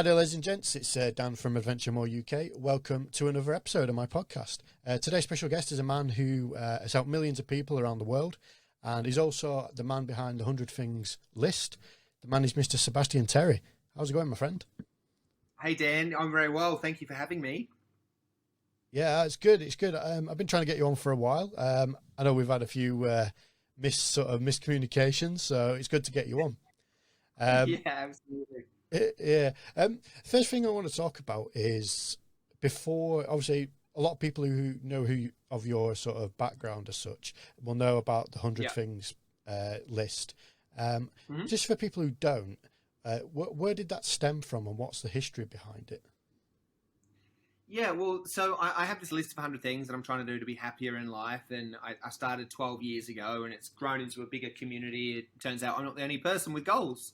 Hi there, ladies and gents. It's Dan from Adventure More UK. Welcome to another episode of my podcast. Today's special guest is a man who has helped millions of people around the world, and he's also the man behind the 100 Things list. The man is Mr. Sebastian Terry. How's it going, my friend? Hey, Dan. I'm very well. Thank you for having me. Yeah, it's good. It's good. I've been trying to get you on for a while. I know we've had a few miscommunications, so it's good to get you on. Yeah, absolutely. Yeah. First thing I want to talk about is before, obviously, a lot of people who know of your sort of background as such will know about the 100 Things list. Just for people who don't, where did that stem from, and what's the history behind it? Yeah, well, so I have this list of 100 things that I'm trying to do to be happier in life, and I started 12 years ago, and it's grown into a bigger community. It turns out I'm not the only person with goals.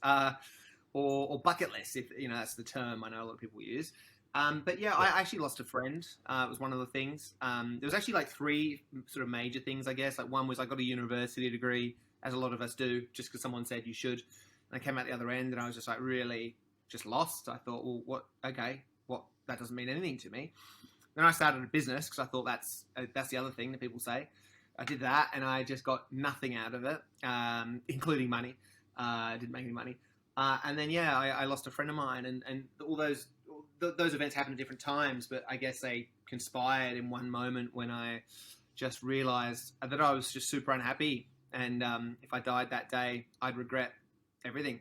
Or bucket list, if you know that's the term I know a lot of people use. But yeah, I actually lost a friend. It was one of the things. There was actually like three sort of major things, I guess. Like one was I got a university degree, as a lot of us do, just because someone said you should. And I came out the other end, and I was just like really just lost. I thought, well, what? Okay, what? That doesn't mean anything to me. Then I started a business because I thought that's the other thing that people say. I did that, and I just got nothing out of it, including money. I didn't make any money. And then, I lost a friend of mine, and all those events happened at different times, but I guess they conspired in one moment when I just realized that I was just super unhappy. And if I died that day, I'd regret everything.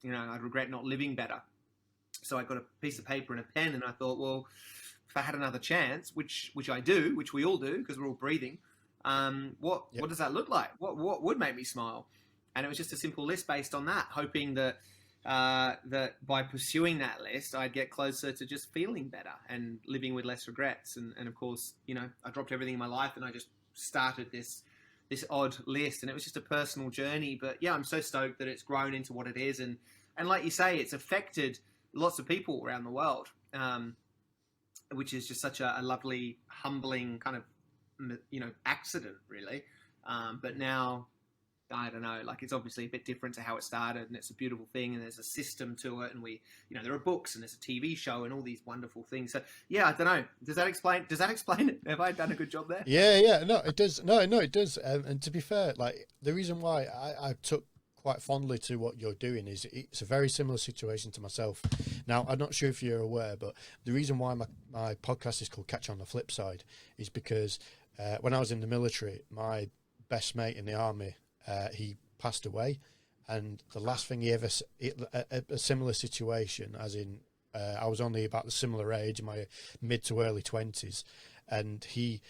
You know, I'd regret not living better. So I got a piece of paper and a pen, and I thought, well, if I had another chance, which I do, which we all do because we're all breathing, what does that look like? What would make me smile? And it was just a simple list based on that, hoping that that by pursuing that list, I'd get closer to just feeling better and living with less regrets. And of course, you know, I dropped everything in my life and I just started this odd list. And it was just a personal journey. But yeah, I'm so stoked that it's grown into what it is. And like you say, it's affected lots of people around the world, which is just such a lovely, humbling kind of, you know, accident, really. But now, I don't know, like it's obviously a bit different to how it started, and it's a beautiful thing, and there's a system to it, and we, you know, there are books and there's a TV show and all these wonderful things. So yeah, I don't know. Does that explain it? Have I done a good job there? Yeah. No, it does. No, it does. And to be fair, like the reason why I took quite fondly to what you're doing is it's a very similar situation to myself. Now, I'm not sure if you're aware, but the reason why my podcast is called Catch on the Flip Side is because when I was in the military, my best mate in the army, he passed away, and the last thing he ever, a similar situation, as in I was only about the similar age, in my mid to early 20s, and he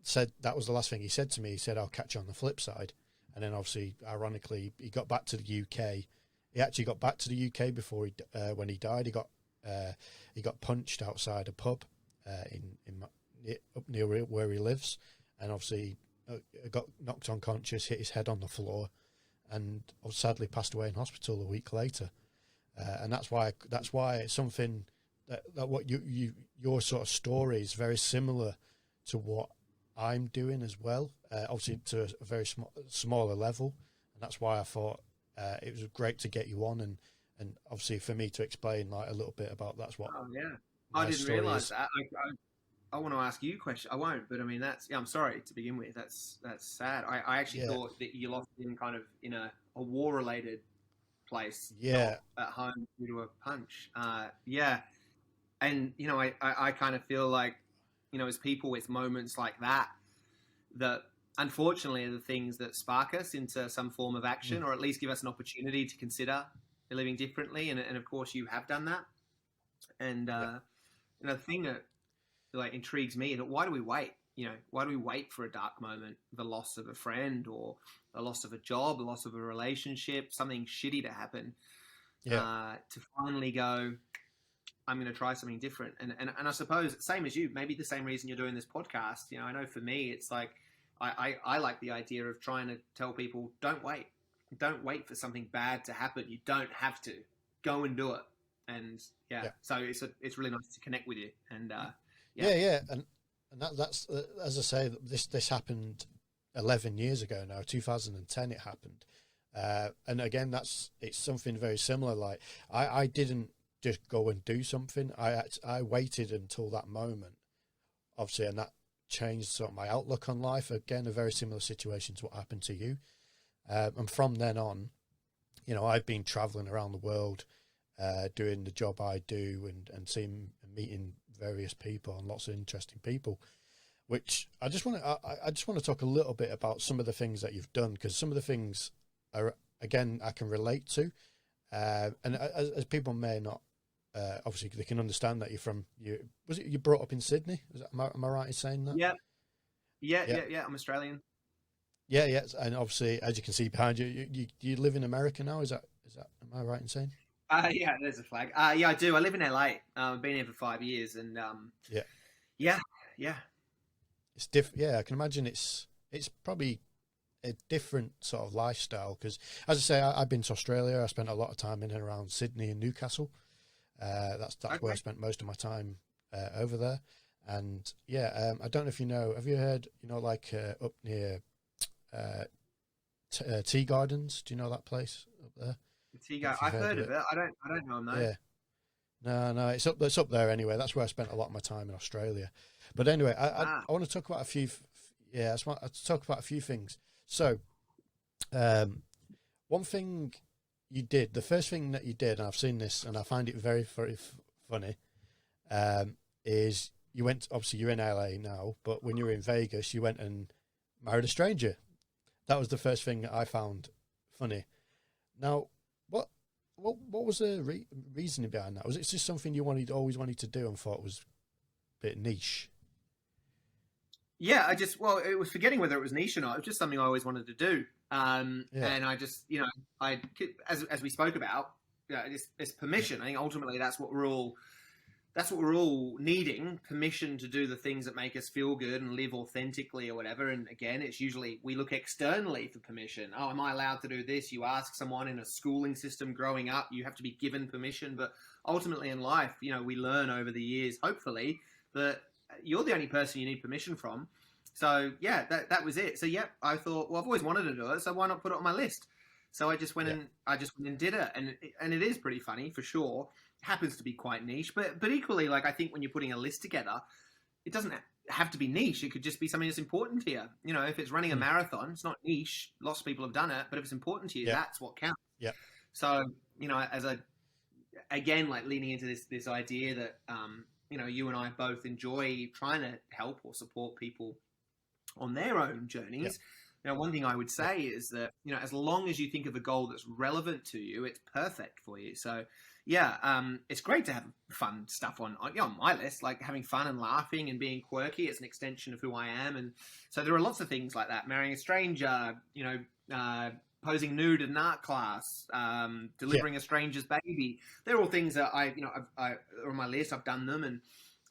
said that was the last thing he said to me. He said, "I'll catch you on the flip side." And then obviously, ironically, he got back to the UK. He actually got back to the UK before when he died. He got punched outside a pub up near where he lives, and obviously got knocked unconscious, hit his head on the floor, and sadly passed away in hospital a week later. And that's why it's something that what your sort of story is very similar to what I'm doing as well. Obviously to a very smaller level, and that's why I thought it was great to get you on, and obviously for me to explain like a little bit about that's what. Oh yeah, I didn't realize that. I want to ask you a question. I won't, but I mean, I'm sorry to begin with. That's sad. I actually thought that you lost him kind of in a war-related place. Yeah. Not at home due to a punch. Yeah. And, you know, I kind of feel like, you know, as people, it's moments like that unfortunately are the things that spark us into some form of action, or at least give us an opportunity to consider living differently. And of course you have done that. And, you know, the thing that like intrigues me is that why do we wait? You know, why do we wait for a dark moment, the loss of a friend or the loss of a job, the loss of a relationship, something shitty to happen, to finally go, I'm going to try something different. And I suppose same as you, maybe the same reason you're doing this podcast. You know, I know for me, it's like, I like the idea of trying to tell people, don't wait for something bad to happen. You don't have to go and do it. And so it's really nice to connect with you. And, and that's as I say, this happened 11 years ago now. 2010 it happened, and again it's something very similar. Like I didn't just go and do something. I waited until that moment, obviously, and that changed sort of my outlook on life. Again, a very similar situation to what happened to you. And from then on, you know, I've been traveling around the world, doing the job I do, and seeing and meeting various people and lots of interesting people. Which I just want to talk a little bit about some of the things that you've done, because some of the things are, again, I can relate to, and as people may not, obviously they can understand that you brought up in Sydney? Am I right in saying that? Yeah. I'm Australian. Yeah, and obviously, as you can see behind you, you live in America now. Is that? Am I right in saying? Yeah, there's a flag. Yeah, I do. I live in LA. I've been here for 5 years, and yeah. It's different. Yeah, I can imagine it's probably a different sort of lifestyle, because, as I say, I've been to Australia. I spent a lot of time in and around Sydney and Newcastle. That's Okay. where I spent most of my time over there. And yeah, I don't know if you know. Have you heard? You know, like up near Tea Gardens. Do you know that place up there? I've heard of it. I don't know him though. Yeah. No, it's up there anyway. That's where I spent a lot of my time in Australia. But anyway, I want to talk about a few. I just want to talk about a few things. So, one thing you did, the first thing that you did, and I've seen this, and I find it very, very funny, is you went. Obviously, you're in LA now, but when you were in Vegas, you went and married a stranger. That was the first thing that I found funny. Now, what was the reasoning behind that? Was it just something you always wanted to do and thought was a bit niche? Yeah, it was forgetting whether it was niche or not. It was just something I always wanted to do. And I just, as we spoke about, it's permission. I think ultimately that's what we're all needing, permission to do the things that make us feel good and live authentically or whatever. And again, it's usually we look externally for permission. Oh, am I allowed to do this? You ask someone in a schooling system growing up, you have to be given permission. But ultimately in life, we learn over the years, hopefully, that you're the only person you need permission from. So yeah, that was it. So yeah, I thought, well, I've always wanted to do it, so why not put it on my list? So I just went and did it, and it is pretty funny for sure. Happens to be quite niche, but equally, like, I think when you're putting a list together, it doesn't have to be niche. It could just be something that's important to you. If it's running a marathon, it's not niche. Lots of people have done it, but if it's important to you, that's what counts. Yeah. So again, like leaning into this idea that you and I both enjoy trying to help or support people on their own journeys. Now, one thing I would say is that, as long as you think of a goal that's relevant to you, it's perfect for you. So, yeah, it's great to have fun stuff on my list, like having fun and laughing and being quirky. It's an extension of who I am. And so there are lots of things like that. Marrying a stranger, posing nude in an art class, delivering a stranger's baby. They're all things that I are on my list. I've done them,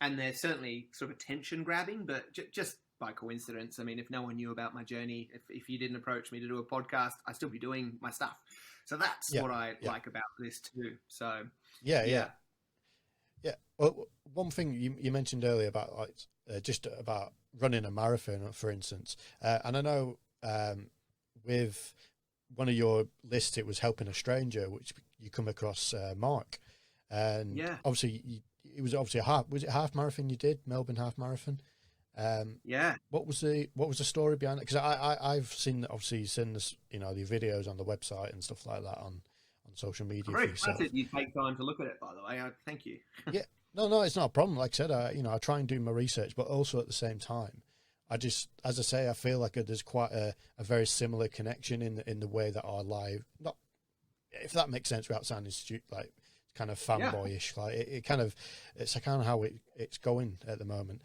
and they're certainly sort of attention grabbing, but just by coincidence. I mean, if no one knew about my journey, if you didn't approach me to do a podcast, I'd still be doing my stuff. So that's what I like about this too. So yeah. Well, one thing you mentioned earlier about just about running a marathon, for instance, and I know with one of your lists, it was helping a stranger, which you come across Mark, and obviously it was obviously a half marathon you did, Melbourne half marathon. What was the story behind it? Because I've seen, obviously you've seen this, the videos on the website and stuff like that on social media. I'm very excited you take time to look at it, by the way. Thank you. Yeah, no, it's not a problem. Like I said, I try and do my research, but also at the same time, as I say, I feel like there's quite a very similar connection in the way that our life, not, if that makes sense without sounding stupid, like kind of fanboyish, like it's kind of how it's going at the moment.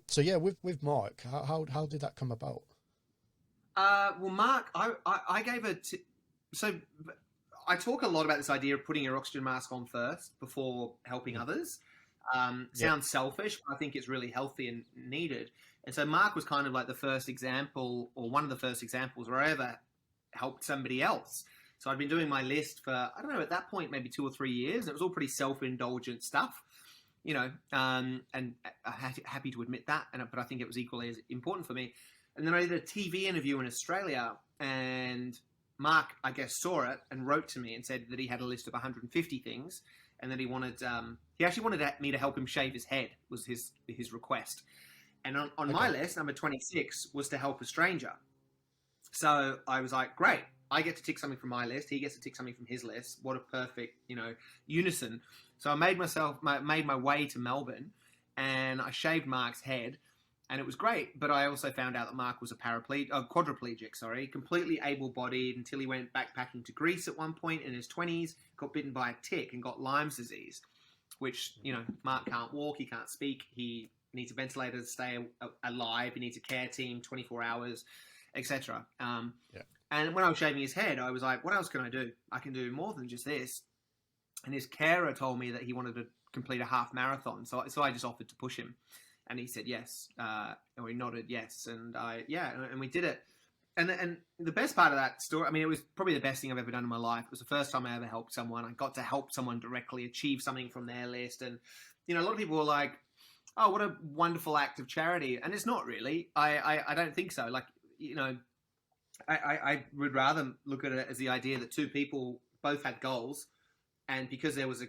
So yeah, with Mark, how did that come about? Well, Mark, I gave so I talk a lot about this idea of putting your oxygen mask on first before helping others. Sounds selfish, but I think it's really healthy and needed. And so Mark was kind of like the first example, or one of the first examples where I ever helped somebody else. So I'd been doing my list for, I don't know, at that point, maybe 2 or 3 years. And it was all pretty self-indulgent stuff, and I'm happy to admit that. But I think it was equally as important for me. And then I did a TV interview in Australia, and Mark, I guess, saw it and wrote to me and said that he had a list of 150 things. and that he actually wanted me to help him shave his head, was his request. And on my list, number 26 was to help a stranger. So I was like, great, I get to tick something from my list. He gets to tick something from his list. What a perfect, unison. So I made my way to Melbourne, and I shaved Mark's head, and it was great. But I also found out that Mark was a quadriplegic, completely able-bodied, until he went backpacking to Greece at one point in his 20s, got bitten by a tick and got Lyme's disease, which, Mark can't walk, he can't speak, he needs a ventilator to stay alive, he needs a care team 24 hours, etc. And when I was shaving his head, I was like, what else can I do? I can do more than just this. And his carer told me that he wanted to complete a half marathon. So I just offered to push him. And he said yes. And we nodded yes. And and we did it. And the best part of that story, I mean, it was probably the best thing I've ever done in my life. It was the first time I ever helped someone. I got to help someone directly achieve something from their list. And, a lot of people were like, oh, what a wonderful act of charity. And it's not really. I don't think so. Like, I would rather look at it as the idea that two people both had goals, and because there was a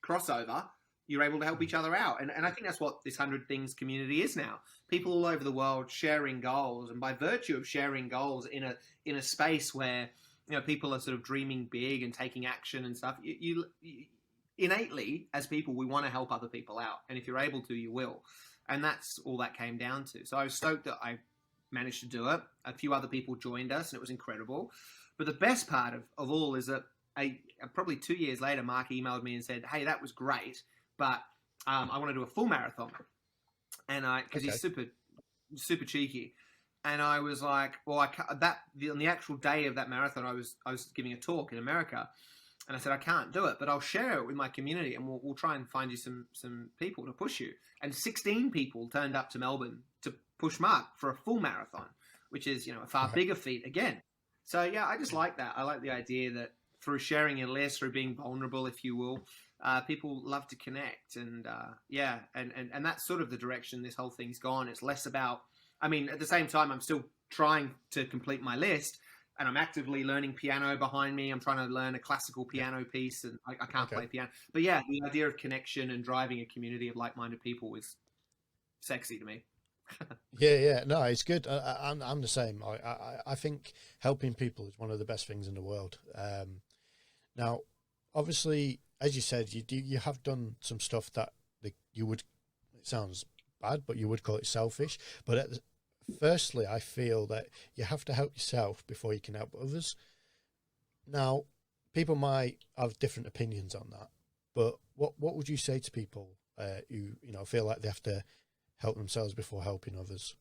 crossover, you're able to help each other out. And I think that's what this 100 Things community is now. People all over the world sharing goals, and by virtue of sharing goals in a space where people are sort of dreaming big and taking action and stuff, you innately, as people, we want to help other people out, and if you're able to, you will. And that's all that came down to. So I was stoked that I managed to do it. A few other people joined us, and it was incredible. But the best part of all is that probably 2 years later, Mark emailed me and said, hey, that was great, but I want to do a full marathon. And because he's super cheeky. And I was like, well, on the actual day of that marathon, I was giving a talk in America, and I said, I can't do it, but I'll share it with my community, and we'll try and find you some people to push you. And 16 people turned up to Melbourne to push Mark for a full marathon, which is, a far bigger feat again. So yeah, I just like that. I like the idea that through sharing your list, through being vulnerable, if you will, people love to connect. And and that's sort of the direction this whole thing's gone. It's less about, I mean, at the same time, I'm still trying to complete my list, and I'm actively learning piano behind me. I'm trying to learn a classical piano piece, and I can't play piano. But yeah, the idea of connection and driving a community of like-minded people is sexy to me. No, it's good. I'm the same. I think helping people is one of the best things in the world. Now, obviously, as you said, you have done some stuff that you would, it sounds bad, but you would call it selfish. But firstly, I feel that you have to help yourself before you can help others. Now, people might have different opinions on that, but what would you say to people who feel like they have to help themselves before helping others?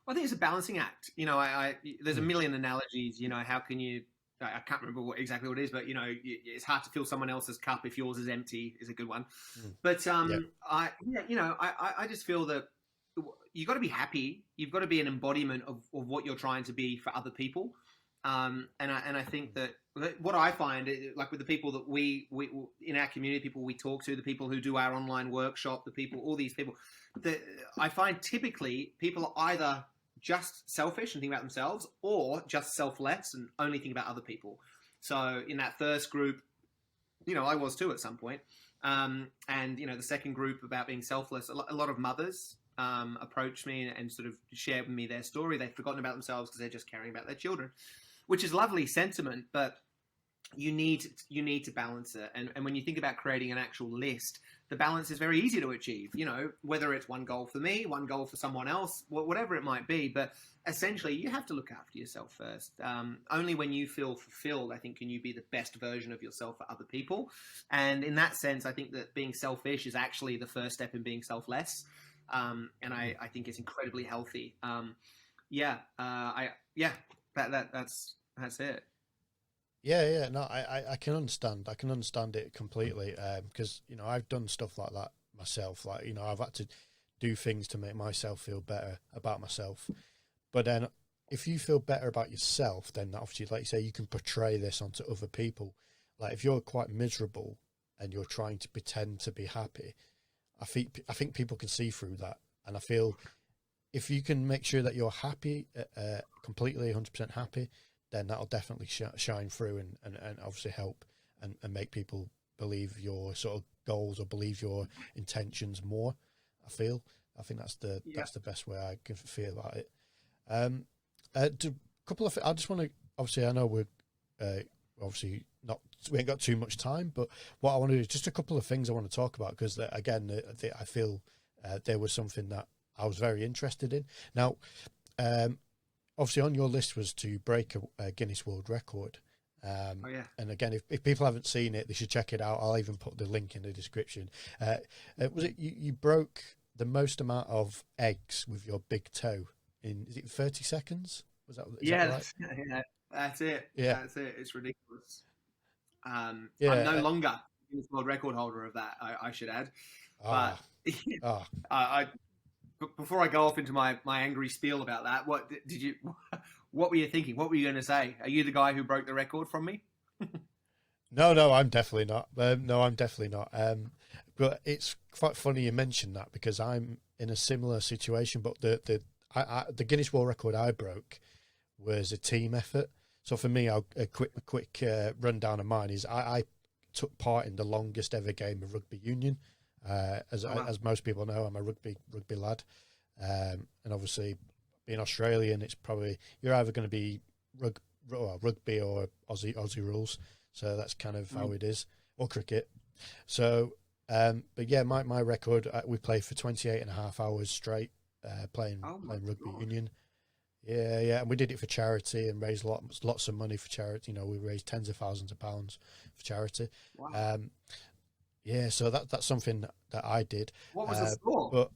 Well, I think it's a balancing act. There's a million analogies. How can you? I can't remember exactly what it is, but it's hard to fill someone else's cup if yours is empty. Is a good one. But I just feel that you've got to be happy. You've got to be an embodiment of what you're trying to be for other people. And I think that what I find, like with the people that we in our community, people we talk to, the people who do our online workshop, all these people, I find typically people are either just selfish and think about themselves, or just selfless and only think about other people. So in that first group, I was too at some point. And the second group about being selfless, a lot of mothers approach me and sort of share with me their story. They've forgotten about themselves because they're just caring about their children, which is lovely sentiment, but you need to balance it. And when you think about creating an actual list, the balance is very easy to achieve, whether it's one goal for me, one goal for someone else, whatever it might be. But essentially, you have to look after yourself first. Only when you feel fulfilled, I think, can you be the best version of yourself for other people. And in that sense, I think that being selfish is actually the first step in being selfless. And I think it's incredibly healthy. That's it. No, I can understand. I can understand it completely, because I've done stuff like that myself. Like I've had to do things to make myself feel better about myself. But then, if you feel better about yourself, then obviously, like you say, you can portray this onto other people. Like if you're quite miserable and you're trying to pretend to be happy, I think people can see through that. And I feel if you can make sure that you're happy, completely 100% happy, then that'll definitely shine through and obviously help and make people believe your sort of goals or believe your intentions more. I think that's the best way I can feel about it. I just want to, obviously, I know we're obviously not, we ain't got too much time, but what I want to do is just a couple of things I want to talk about, because again, I feel there was something that I was very interested in. Now, obviously on your list was to break a Guinness World Record. And again, if people haven't seen it, they should check it out. I'll even put the link in the description. Was it you broke the most amount of eggs with your big toe in, is it 30 seconds? Is that right? That's it. Yeah. That's it. It's ridiculous. I'm Yeah. no longer Guinness World Record holder of that, I should add. But before I go off into my angry spiel about that, what were you thinking? What were you going to say? Are you the guy who broke the record from me? No, I'm definitely not. No, I'm definitely not. But it's quite funny you mentioned that, because I'm in a similar situation. But the Guinness World Record I broke was a team effort. So for me, a quick rundown of mine is I took part in the longest ever game of rugby union. As most people know, I'm a rugby lad, and obviously being Australian, it's probably you're either going to be rugby or Aussie rules. So that's kind of how it is, or cricket. So, but yeah, my record, we played for 28 and a half hours straight, playing rugby union. Yeah, and we did it for charity and raised lots of money for charity. You know, we raised tens of thousands of pounds for charity. Wow. Yeah, so that's something that I did. What was the score?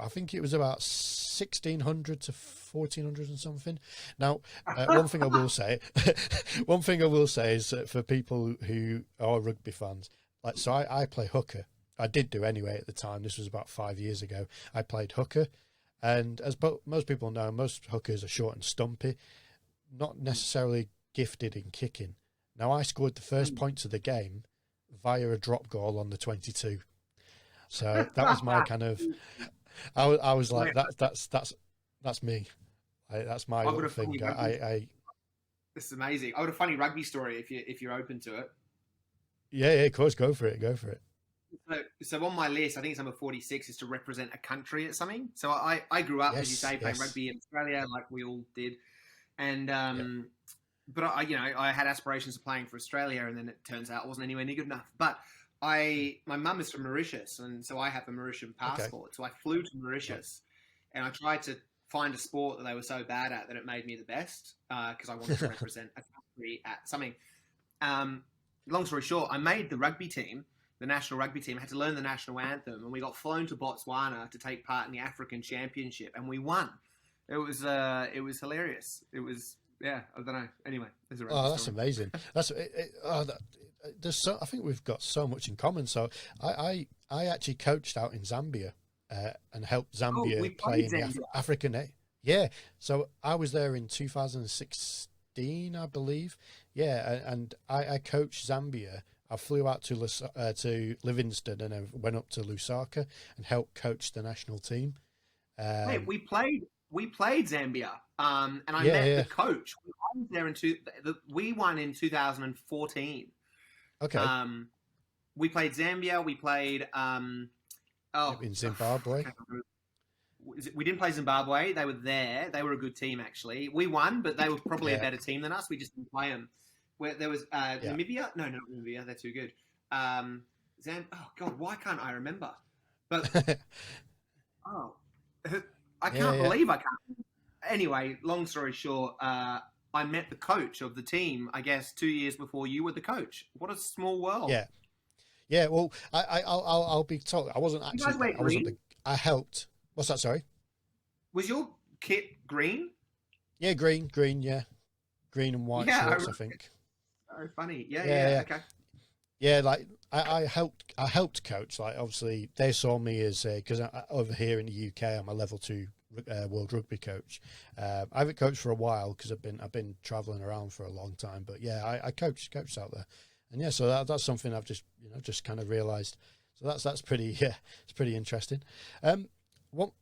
I think it was about 1,600 to 1,400 and something. Now, one thing I will say is that for people who are rugby fans, like, so I play hooker. I did do anyway at the time. This was about 5 years ago. I played hooker, and as most people know, most hookers are short and stumpy, not necessarily gifted in kicking. Now, I scored the first points of the game via a drop goal on the 22. So that was my kind of. I was like, that's me. That's my little thing. This is amazing. I got a funny rugby story if you're open to it. Yeah, of course, go for it. So on my list, I think it's number 46 is to represent a country at something. So I grew up, as you say, playing rugby in Australia, like we all did, and but I had aspirations of playing for Australia, and then it turns out I wasn't anywhere near good enough. But my mum is from Mauritius, and so I have a Mauritian passport. Okay. So I flew to Mauritius, and I tried to find a sport that they were so bad at that it made me the best, because I wanted to represent a country at something. Long story short, I made the rugby team, the national rugby team. I had to learn the national anthem, and we got flown to Botswana to take part in the African Championship, and we won. It was hilarious. It was. Yeah, I don't know. Anyway, there's a that's story. Amazing. I think we've got so much in common. So I actually coached out in Zambia and helped Zambia play in the African. Yeah, so I was there in 2016, I believe. Yeah, and I coached Zambia. I flew out to Livingston and then went up to Lusaka and helped coach the national team. Hey, we played Zambia, and I met the coach. We won in 2014. Okay. We played Zambia. We played in Zimbabwe. We didn't play Zimbabwe. They were there. They were a good team, actually. We won, but they were probably a better team than us. We just didn't play them. Where there was Namibia. No, not Namibia. They're too good. Oh God, why can't I remember? But I can't believe I can't. Anyway, long story short, I met the coach of the team, I guess, 2 years before you were the coach. What a small world. Yeah. Well, I'll be told. I wasn't actually. I helped. What's that? Sorry. Was your kit green? Yeah, green. Yeah, green and white shorts. I think. Oh, funny. Yeah. Okay. Yeah, like I helped coach. Like, obviously they saw me as because over here in the UK I'm a level 2 world rugby coach. I haven't coached for a while because I've been traveling around for a long time. But yeah, I coached out there, and yeah, so that's something I've just kind of realised. So that's pretty it's pretty interesting. One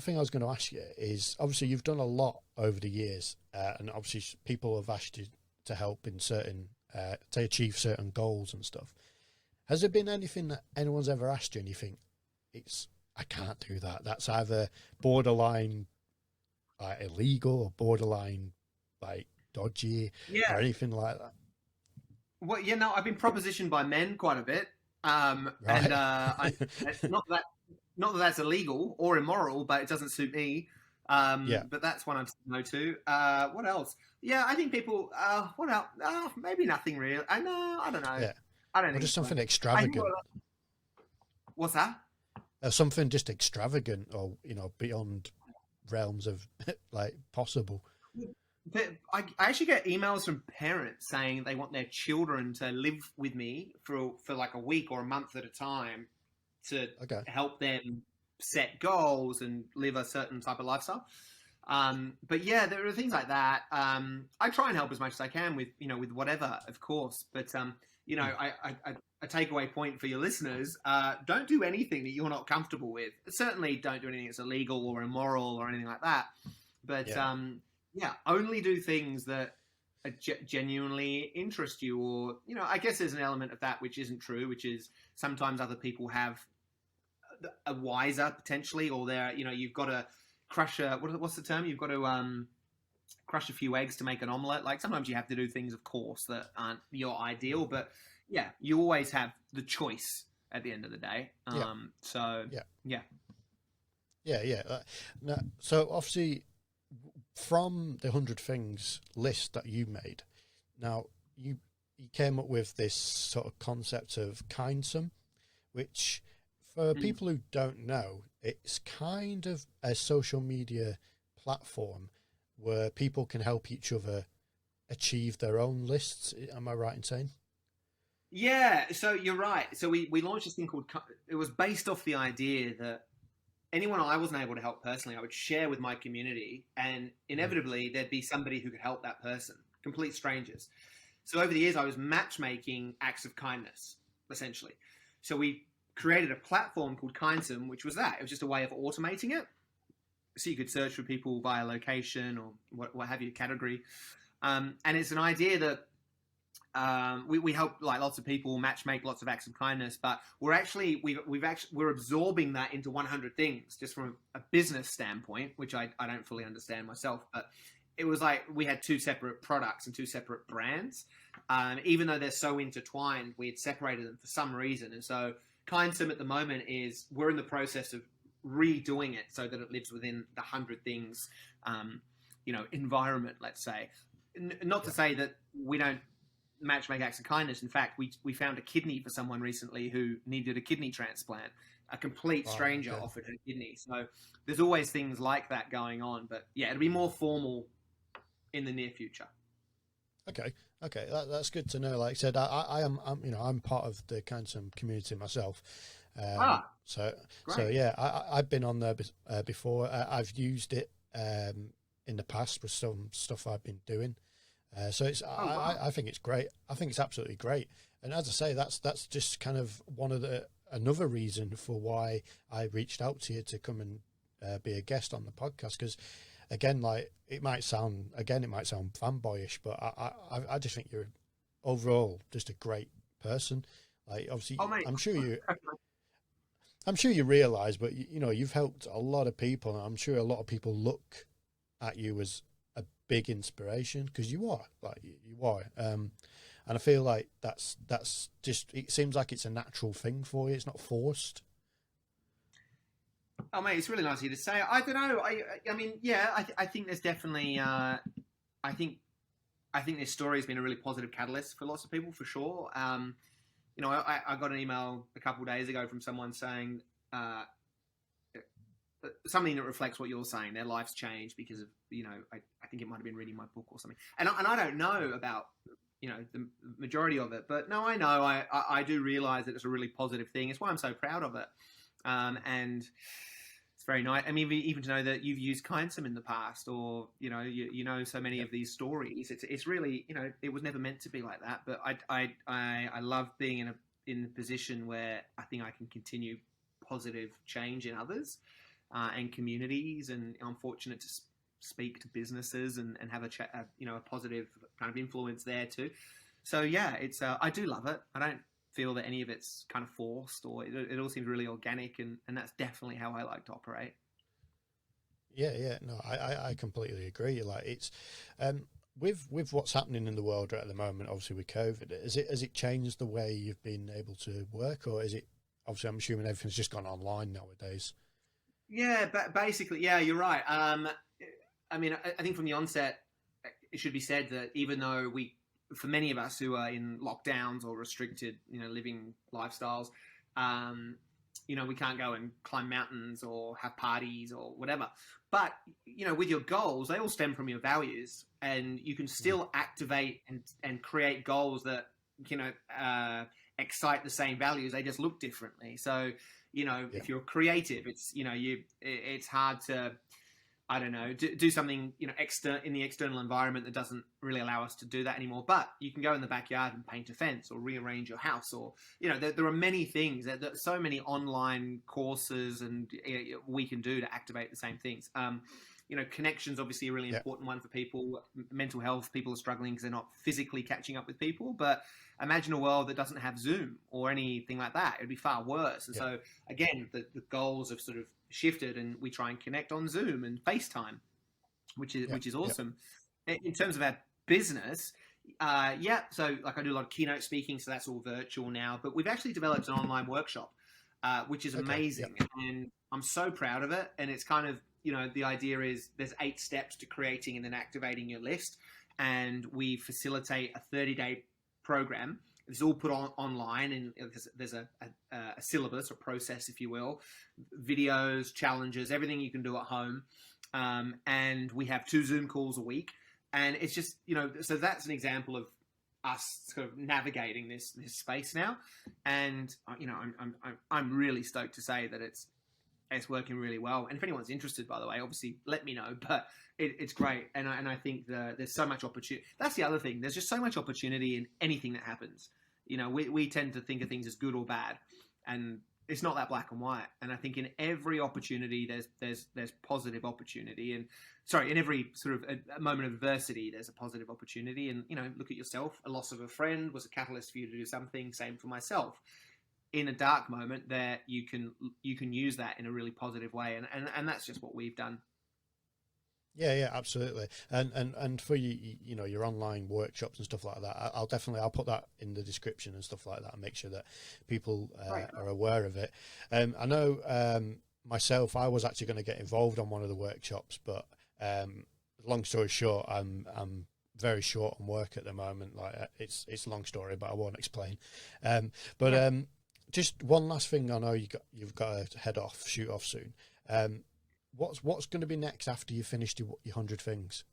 thing I was going to ask you is, obviously you've done a lot over the years, and obviously people have asked you to help in certain to achieve certain goals and stuff. Has there been anything that anyone's ever asked you and you think I can't do that? That's either borderline like illegal or borderline like dodgy or Yeah. anything like that? Well, yeah, no, I've been propositioned by men quite a bit. And Right. not that not that that's illegal or immoral, but it doesn't suit me. Yeah. But that's one I've said no to. What else? Yeah, I think people. What else? Maybe nothing real. I know. I don't know. Yeah. I don't Or think just so. something I think. extravagant. What's that? Something just extravagant or, beyond realms of like possible. I actually get emails from parents saying they want their children to live with me for like a week or a month at a time to Okay. help them set goals and live a certain type of lifestyle. But yeah, there are things like that. I try and help as much as I can with with whatever, of course. But Mm. a takeaway point for your listeners: don't do anything that you're not comfortable with. Certainly, don't do anything that's illegal or immoral or anything like that. But Yeah. yeah, only do things that genuinely interest you, or I guess there's an element of that which isn't true, which is sometimes other people have a wiser potentially, or they're you've got to crush a what's the term? You've got to crush a few eggs to make an omelette. Like sometimes you have to do things, of course, that aren't your ideal, but yeah, you always have the choice at the end of the day. Yeah. So Yeah. yeah. Yeah. Now, so obviously, from the 100 things list that you made, now you came up with this sort of concept of KindSIM, which for people who don't know, it's kind of a social media platform where people can help each other achieve their own lists. Am I right in saying? Yeah, so you're right. So we launched this thing called. It was based off the idea that anyone I wasn't able to help personally, I would share with my community, and Mm. inevitably there'd be somebody who could help that person, complete strangers. So over the years, I was matchmaking acts of kindness, essentially. So we created a platform called KindSIM, which was that. It was just a way of automating it. So you could search for people via location or what have you, category. And it's an idea that we help like lots of people matchmake lots of acts of kindness, but we're absorbing that into 100 things just from a business standpoint, which I don't fully understand myself. But it was like we had two separate products and two separate brands. Even though they're so intertwined, we had separated them for some reason. And so KindSim at the moment we're in the process of redoing it so that it lives within the 100 things, environment, let's say. Not to Yeah. say that we don't matchmake acts of kindness. In fact, we found a kidney for someone recently who needed a kidney transplant. A complete Wow. stranger Okay. offered her kidney. So there's always things like that going on. But yeah, it'll be more formal in the near future. Okay. Okay. That's good to know. Like I said, I'm part of the KindSIM community myself. Ah, So great. yeah, I've been on there before. I've used it in the past with some stuff I've been doing. So Oh, wow. I think it's great. I think it's absolutely great. And as I say, that's just kind of another reason for why I reached out to you to come and be a guest on the podcast. Because again, like it might sound fanboyish, but I just think you're overall just a great person. Like obviously, Oh, mate. I'm sure you realize, but you've helped a lot of people, and I'm sure a lot of people look at you as a big inspiration because you are, and I feel like that's just, it seems like it's a natural thing for you. It's not forced. Oh, mate, it's really nice of you to say. I don't know. I mean, yeah, I think there's definitely. I think this story has been a really positive catalyst for lots of people, for sure. I got an email a couple of days ago from someone saying something that reflects what you're saying. Their life's changed because of I think it might have been reading my book or something. And I don't know about the majority of it, but no, I know I do realize that it's a really positive thing. It's why I'm so proud of it. And it's very nice. I mean, even to know that you've used KindSim in the past, or so many Yeah. of these stories. It's really it was never meant to be like that. But I love being in a position where I think I can continue positive change in others and communities, and I'm fortunate to speak to businesses and have a positive kind of influence there too. So yeah, it's I do love it. I don't feel that any of it's kind of forced, or it all seems really organic, and that's definitely how I like to operate. Yeah, yeah, no, I completely agree. Like it's, um, with what's happening in the world right at the moment, obviously with COVID, has it changed the way you've been able to work, or is it obviously I'm assuming everything's just gone online nowadays. Yeah, but basically, yeah, you're right. I mean, I think from the onset, it should be said that even though for many of us who are in lockdowns or restricted, living lifestyles, um, we can't go and climb mountains or have parties or whatever. But with your goals, they all stem from your values, and you can Mm. still activate and create goals that excite the same values. They just look differently. So, Yeah, if you're creative, it's hard to, I don't know, do something, in the external environment that doesn't really allow us to do that anymore. But you can go in the backyard and paint a fence or rearrange your house, or there are many things that so many online courses and we can do to activate the same things. Connections obviously a really yeah, important one for people. Mental health, people are struggling because they're not physically catching up with people. But imagine a world that doesn't have Zoom or anything like that. It'd be far worse. And yeah, so again, the goals have sort of shifted, and we try and connect on Zoom and FaceTime, which is yeah, which is yeah. awesome. In terms of our business, yeah, so like I do a lot of keynote speaking, so that's all virtual now. But we've actually developed an online workshop, which is Okay, yeah, amazing, and I'm so proud of it. And it's kind of the idea is there's 8 steps to creating and then activating your list, and we facilitate a 30-day program. It's all put online, and there's a syllabus, a process, if you will, videos, challenges, everything you can do at home. And we have 2 Zoom calls a week, and it's just so that's an example of us sort of navigating this space now, and I'm really stoked to say that it's working really well. And if anyone's interested, by the way, obviously let me know. But it's great, and I think there's so much opportunity. That's the other thing. There's just so much opportunity in anything that happens. We tend to think of things as good or bad, and it's not that black and white. And I think in every opportunity, there's positive opportunity, and sorry, in every sort of a moment of adversity, there's a positive opportunity. And look at yourself. A loss of a friend was a catalyst for you to do something. Same for myself. In a dark moment, that you can use that in a really positive way, and that's just what we've done. yeah, yeah, absolutely. And for your online workshops and stuff like that, I'll put that in the description and stuff like that, and make sure that people Right. are aware of it. I know myself, I was actually going to get involved on one of the workshops, but long story short, I'm very short on work at the moment. Like it's a long story, but I won't explain. But Yeah. just one last thing. I know you've got to shoot off soon. What's going to be next after you finished your 100 things?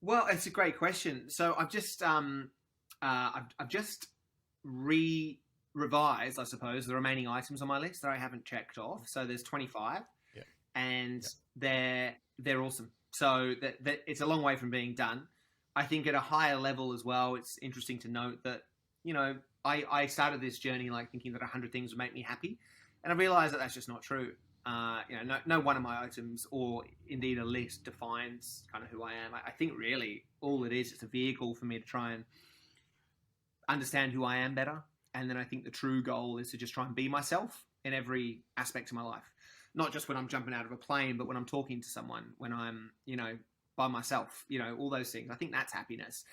Well, it's a great question. So I've just revised, I suppose, the remaining items on my list that I haven't checked off. So there's 25, Yeah, and yeah, they're awesome. So that it's a long way from being done. I think at a higher level as well, it's interesting to note that I started this journey like thinking that 100 things would make me happy, and I realized that that's just not true. No one of my items or indeed a list defines kind of who I am. I think really all it is a vehicle for me to try and understand who I am better. And then I think the true goal is to just try and be myself in every aspect of my life. Not just when I'm jumping out of a plane, but when I'm talking to someone, when I'm, by myself, all those things. I think that's happiness.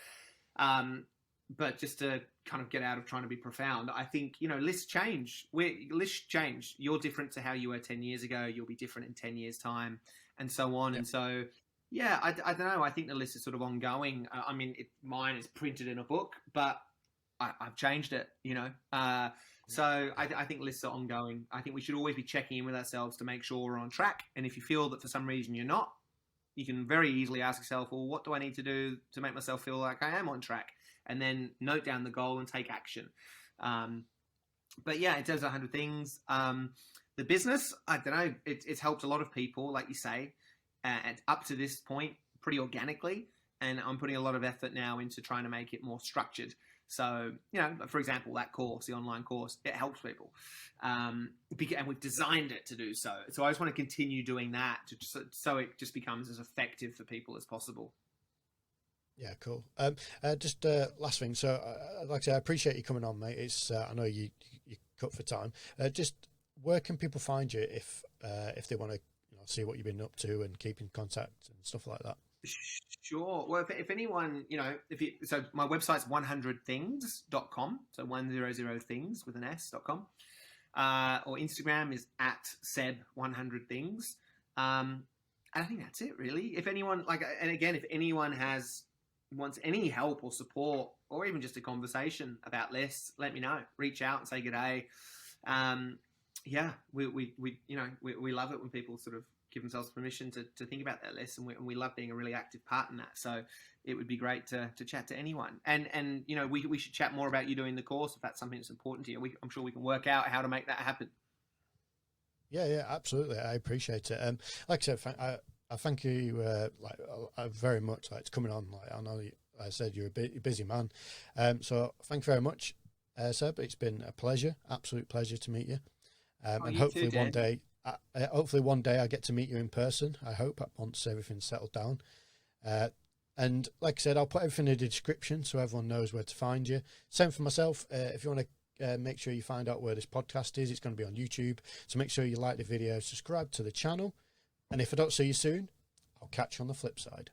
Um, but just to kind of get out of trying to be profound, I think, lists change. Lists change. You're different to how you were 10 years ago. You'll be different in 10 years' time, and so on. yeah, And so, yeah, I don't know. I think the list is sort of ongoing. I mean, mine is printed in a book, but I've changed it, So yeah, I think lists are ongoing. I think we should always be checking in with ourselves to make sure we're on track. And if you feel that for some reason you're not, you can very easily ask yourself, well, what do I need to do to make myself feel like I am on track? And then note down the goal and take action. Um, but yeah, in terms of 100 things, the business, I don't know, it's helped a lot of people, like you say, and up to this point, pretty organically. And I'm putting a lot of effort now into trying to make it more structured. So, for example, that course, the online course, it helps people. And we've designed it to do so. So I just want to continue doing that so it just becomes as effective for people as possible. Yeah, cool. Just last thing. So, like I say, I appreciate you coming on, mate. It's I know you cut for time. Just where can people find you if they want to see what you've been up to and keep in contact and stuff like that? Sure. Well, if anyone, so my website's 100things.com. So 100things with an S.com. Or Instagram is at Seb100things. And I think that's it, really. If anyone, and again, if anyone wants any help or support or even just a conversation about less, let me know. Reach out and say good day. Yeah, we love it when people sort of give themselves permission to think about that less, and we love being a really active part in that. So it would be great to chat to anyone, and we should chat more about you doing the course if that's something that's important to you. I'm sure we can work out how to make that happen. Yeah, absolutely. I appreciate it. Like I said, I thank you very much. It's coming on. I know I said you're a busy man, so thank you very much, Seb. It's been a pleasure, absolute pleasure to meet you. And hopefully too, one day, I get to meet you in person. I hope once everything's settled down. And like I said, I'll put everything in the description so everyone knows where to find you. Same for myself. If you want to make sure you find out where this podcast is, it's going to be on YouTube. So make sure you like the video, subscribe to the channel. And if I don't see you soon, I'll catch you on the flip side.